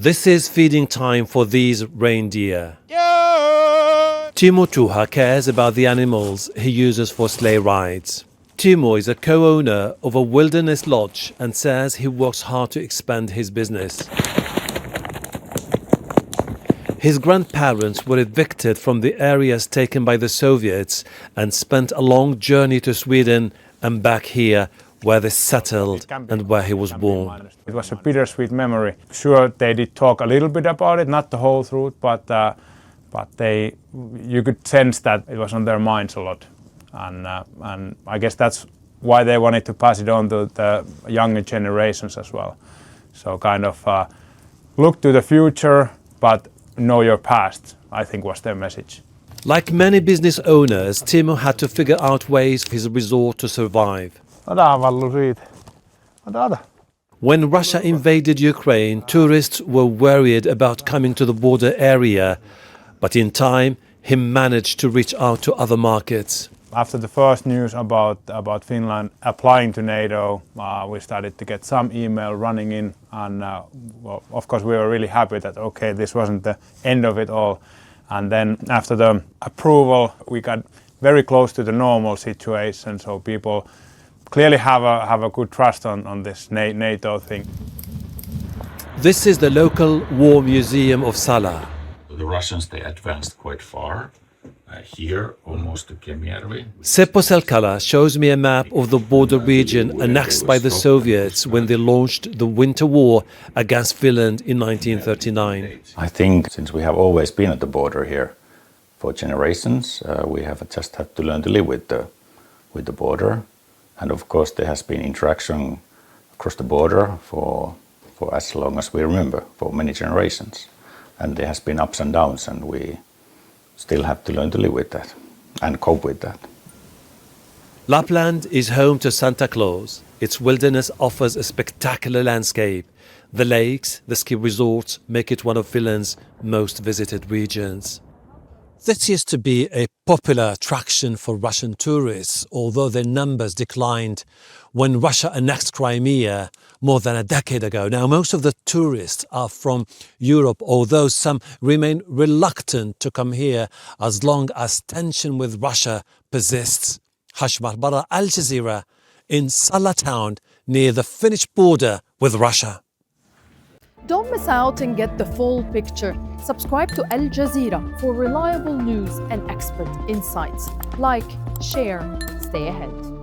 This is feeding time for these reindeer. Timo Tuha cares about the animals he uses for sleigh rides. Timo is a co-owner of a wilderness lodge and says he works hard to expand his business. His grandparents were evicted from the areas taken by the Soviets and spent a long journey to Sweden and back here, where they settled and where he was born. It was a bittersweet memory. Sure, they did talk a little bit about it, not the whole truth, but you could sense that it was on their minds a lot. And I guess that's why they wanted to pass it on to the younger generations as well. So kind of look to the future, but know your past, I think was their message. Like many business owners, Timo had to figure out ways for his resort to survive. When Russia invaded Ukraine, tourists were worried about coming to the border area, but in time he managed to reach out to other markets. After the first news about Finland applying to NATO, we started to get some email running in, and well, of course we were really happy that okay, this wasn't the end of it all. And then after the approval, we got very close to the normal situation, so people clearly have a good trust on this NATO thing. This is the local war museum of Salla. The Russians, they advanced quite far. Here, almost to Kemijärvi. Seppo Selkala shows me a map of the border region annexed by the Soviets when they launched the Winter War against Finland in 1939. I think since we have always been at the border here for generations, we have just had to learn to live with the border. And of course there has been interaction across the border for as long as we remember, for many generations. And there has been ups and downs, and we still have to learn to live with that and cope with that. Lapland is home to Santa Claus. Its wilderness offers a spectacular landscape. The lakes, the ski resorts make it one of Finland's most visited regions. This used to be a popular attraction for Russian tourists, although their numbers declined when Russia annexed Crimea more than a decade ago. Now, most of the tourists are from Europe, although some remain reluctant to come here as long as tension with Russia persists. Ahelbarra, Jazeera, in Salla town near the Finnish border with Russia. Don't miss out and get the full picture. Subscribe to Al Jazeera for reliable news and expert insights. Like, share, stay ahead.